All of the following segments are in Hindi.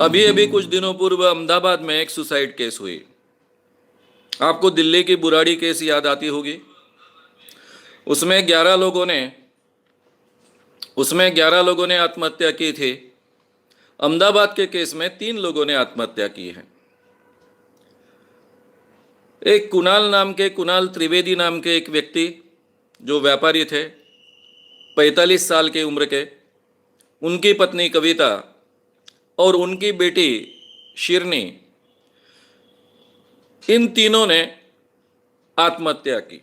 अभी अभी कुछ दिनों पूर्व अहमदाबाद में एक सुसाइड केस हुई। आपको दिल्ली की बुराड़ी केस याद आती होगी। उसमें 11 लोगों ने उसमें 11 लोगों ने आत्महत्या की थी। अहमदाबाद के केस में 3 लोगों ने आत्महत्या की है। एक कुणाल त्रिवेदी नाम के एक व्यक्ति जो व्यापारी थे, 45 साल की उम्र के, उनकी पत्नी कविता और उनकी बेटी शिरनी, इन तीनों ने आत्महत्या की।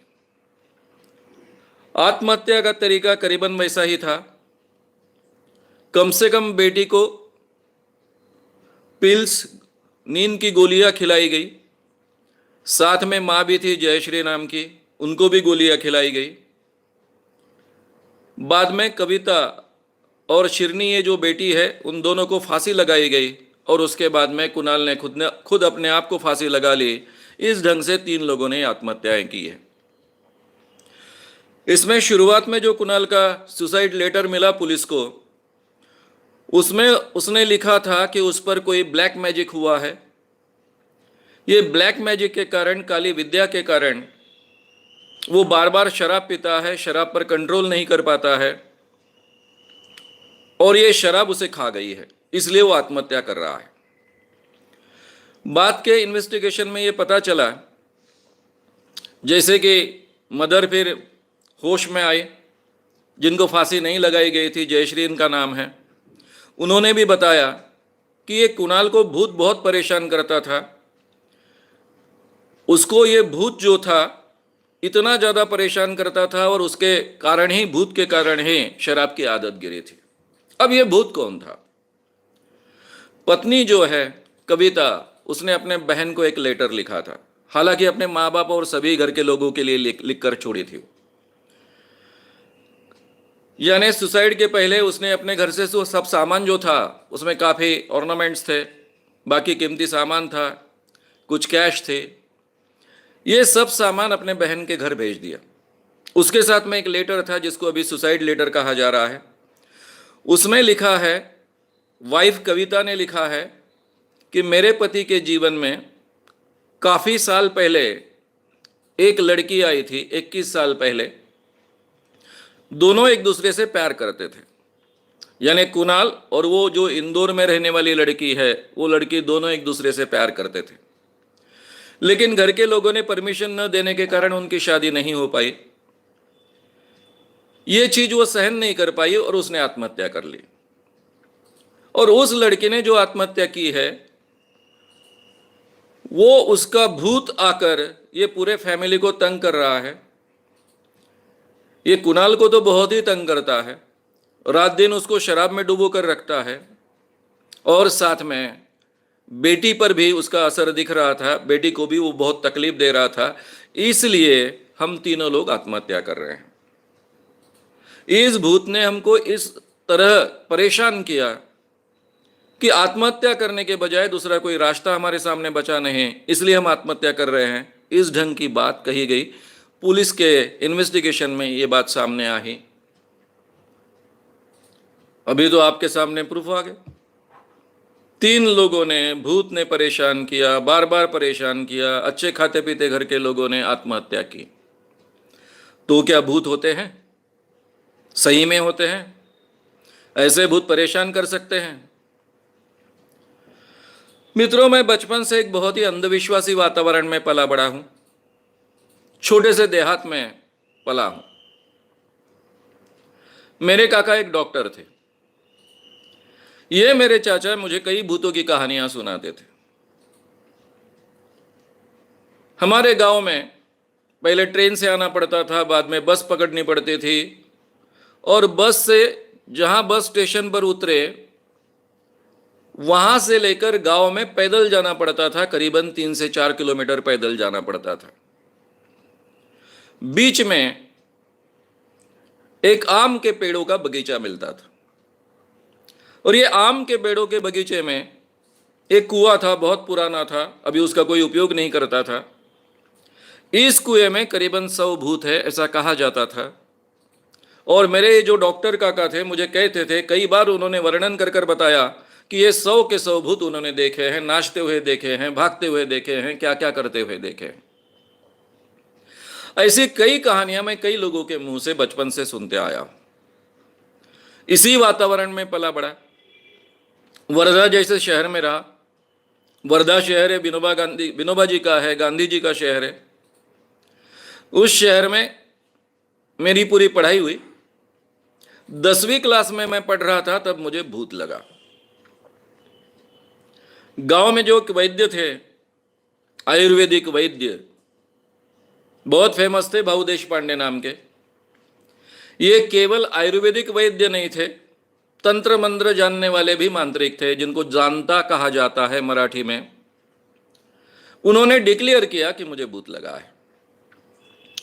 आत्महत्या का तरीका करीबन वैसा ही था। कम से कम बेटी को पिल्स, नींद की गोलियां खिलाई गई। साथ में मां भी थी जयश्री नाम की, उनको भी गोलियां खिलाई गई। बाद में कविता और शिरनी, ये जो बेटी है, उन दोनों को फांसी लगाई गई और उसके बाद में कुणाल ने खुद अपने आप को फांसी लगा ली। इस ढंग से 3 लोगों ने आत्महत्याएं की है। इसमें शुरुआत में जो कुणाल का सुसाइड लेटर मिला पुलिस को, उसमें उसने लिखा था कि उस पर कोई ब्लैक मैजिक हुआ है। ये ब्लैक मैजिक के कारण, काली विद्या के कारण वो बार बार शराब पीता है, शराब पर कंट्रोल नहीं कर पाता है और ये शराब उसे खा गई है, इसलिए वो आत्महत्या कर रहा है। बाद के इन्वेस्टिगेशन में ये पता चला, जैसे कि मदर फिर होश में आए, जिनको फांसी नहीं लगाई गई थी, जयश्री इनका नाम है, उन्होंने भी बताया कि ये कुणाल को भूत बहुत परेशान करता था। उसको ये भूत जो था इतना ज़्यादा परेशान करता था और उसके कारण ही, भूत के कारण ही शराब की आदत गिरी थी। अब ये भूत कौन था? पत्नी जो है कविता, उसने अपने बहन को एक लेटर लिखा था, हालांकि अपने माँ बाप और सभी घर के लोगों के लिए लिख कर छोड़ी थी। यानी सुसाइड के पहले उसने अपने घर से सब सामान जो था, उसमें काफ़ी ऑर्नामेंट्स थे, बाकी कीमती सामान था, कुछ कैश थे, ये सब सामान अपने बहन के घर भेज दिया। उसके साथ में एक लेटर था जिसको अभी सुसाइड लेटर कहा जा रहा है। उसमें लिखा है, वाइफ कविता ने लिखा है कि मेरे पति के जीवन में काफ़ी साल पहले एक लड़की आई थी, 21 साल पहले। दोनों एक दूसरे से प्यार करते थे, यानी कुणाल और वो जो इंदौर में रहने वाली लड़की है, वो लड़की, दोनों एक दूसरे से प्यार करते थे। लेकिन घर के लोगों ने परमिशन न देने के कारण उनकी शादी नहीं हो पाई। ये चीज वो सहन नहीं कर पाई और उसने आत्महत्या कर ली। और उस लड़की ने जो आत्महत्या की है, वो उसका भूत आकर ये पूरे फैमिली को तंग कर रहा है। ये कुणाल को तो बहुत ही तंग करता है, रात दिन उसको शराब में डुबो कर रखता है और साथ में बेटी पर भी उसका असर दिख रहा था, बेटी को भी वो बहुत तकलीफ दे रहा था। इसलिए हम तीनों लोग आत्महत्या कर रहे हैं। इस भूत ने हमको इस तरह परेशान किया कि आत्महत्या करने के बजाय दूसरा कोई रास्ता हमारे सामने बचा नहीं, इसलिए हम आत्महत्या कर रहे हैं। इस ढंग की बात कही गई। पुलिस के इन्वेस्टिगेशन में ये बात सामने आई। अभी तो आपके सामने प्रूफ आ गया। 3 लोगों ने, भूत ने परेशान किया, बार बार परेशान किया, अच्छे खाते पीते घर के लोगों ने आत्महत्या की। तो क्या भूत होते हैं? सही में होते हैं? ऐसे भूत परेशान कर सकते हैं? मित्रों, मैं बचपन से एक बहुत ही अंधविश्वासी वातावरण में पला बड़ा हूं। छोटे से देहात में पला हूं। मेरे काका एक डॉक्टर थे। ये मेरे चाचा मुझे कई भूतों की कहानियां सुनाते थे। हमारे गांव में पहले ट्रेन से आना पड़ता था, बाद में बस पकड़नी पड़ती थी और बस से जहां बस स्टेशन पर उतरे, वहां से लेकर गांव में पैदल जाना पड़ता था। करीबन 3 से 4 किलोमीटर पैदल जाना पड़ता था। बीच में एक आम के पेड़ों का बगीचा मिलता था और ये आम के पेड़ों के बगीचे में एक कुआं था, बहुत पुराना था, अभी उसका कोई उपयोग नहीं करता था। इस कुएं में करीबन 100 भूत है, ऐसा कहा जाता था। और मेरे जो डॉक्टर काका थे मुझे कहते थे, कई बार उन्होंने वर्णन कर कर बताया कि ये 100 के 100 भूत उन्होंने देखे हैं, नाचते हुए देखे हैं, भागते हुए देखे हैं, क्या क्या करते हुए देखे हैं। ऐसी कई कहानियां मैं कई लोगों के मुंह से बचपन से सुनते आया। इसी वातावरण में पला बड़ा, वर्धा जैसे शहर में रहा। वर्धा शहर है विनोबा जी का है, गांधी जी का शहर है। उस शहर में मेरी पूरी पढ़ाई हुई। 10वीं क्लास में मैं पढ़ रहा था, तब मुझे भूत लगा। गांव में जो वैद्य थे, आयुर्वेदिक वैद्य बहुत फेमस थे, भाऊ देशपांडे नाम के। ये केवल आयुर्वेदिक वैद्य नहीं थे, तंत्र मंत्र जानने वाले भी मांत्रिक थे, जिनको जानता कहा जाता है मराठी में। उन्होंने डिक्लेयर किया कि मुझे भूत लगा है।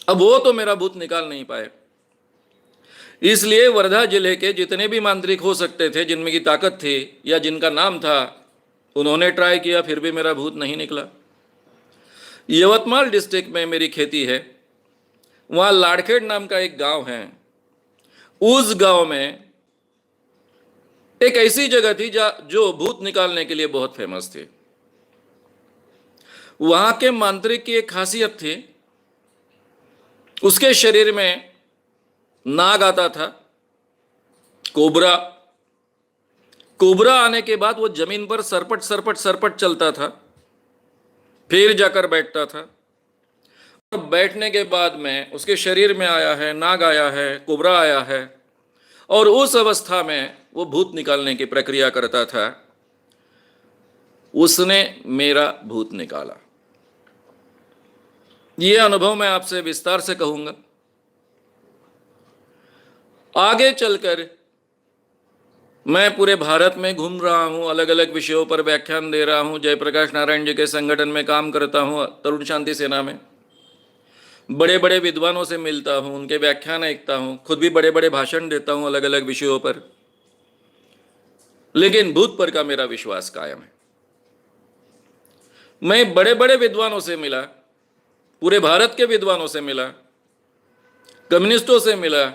अब वो तो मेरा भूत निकाल नहीं पाए, इसलिए वर्धा जिले के जितने भी मांत्रिक हो सकते थे, जिनमें की ताकत थी या जिनका नाम था, उन्होंने ट्राई किया, फिर भी मेरा भूत नहीं निकला। यवतमाल डिस्ट्रिक्ट में मेरी खेती है, वहाँ लाड़खेड़ नाम का एक गांव है। उस गांव में एक ऐसी जगह थी जो भूत निकालने के लिए बहुत फेमस थी। वहां के मांत्रिक की एक खासियत थी, उसके शरीर में नाग आता था, कोबरा। कोबरा आने के बाद वो जमीन पर सरपट सरपट सरपट चलता था, फिर जाकर बैठता था। और बैठने के बाद में उसके शरीर में आया है, नाग आया है, कोबरा आया है, और उस अवस्था में वो भूत निकालने की प्रक्रिया करता था। उसने मेरा भूत निकाला। ये अनुभव मैं आपसे विस्तार से कहूंगा। आगे चलकर मैं पूरे भारत में घूम रहा हूं, अलग अलग विषयों पर व्याख्यान दे रहा हूं। जयप्रकाश नारायण जी के संगठन में काम करता हूं, तरुण शांति सेना में। बड़े बड़े विद्वानों से मिलता हूं, उनके व्याख्यान देखता हूं, खुद भी बड़े बड़े भाषण देता हूं अलग अलग विषयों पर। लेकिन भूत पर का मेरा विश्वास कायम है। मैं बड़े बड़े विद्वानों से मिला, पूरे भारत के विद्वानों से मिला, कम्युनिस्टों से मिला,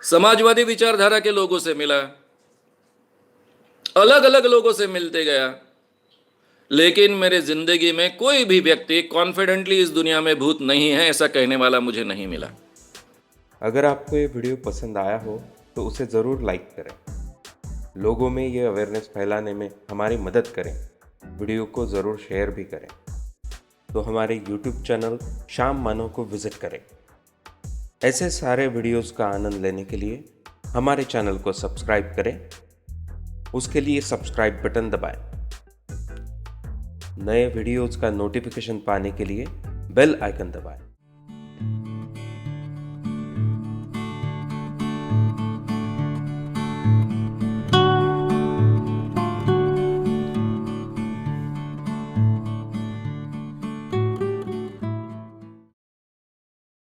समाजवादी विचारधारा के लोगों से मिला, अलग अलग लोगों से मिलते गया। लेकिन मेरे जिंदगी में कोई भी व्यक्ति कॉन्फिडेंटली इस दुनिया में भूत नहीं है ऐसा कहने वाला मुझे नहीं मिला। अगर आपको ये वीडियो पसंद आया हो तो उसे ज़रूर लाइक करें। लोगों में ये अवेयरनेस फैलाने में हमारी मदद करें। वीडियो को ज़रूर शेयर भी करें। तो हमारे YouTube चैनल श्याम मानव को विज़िट करें। ऐसे सारे वीडियोस का आनंद लेने के लिए हमारे चैनल को सब्सक्राइब करें। उसके लिए सब्सक्राइब बटन दबाएं। नए वीडियोस का नोटिफिकेशन पाने के लिए बेल आइकन दबाएं।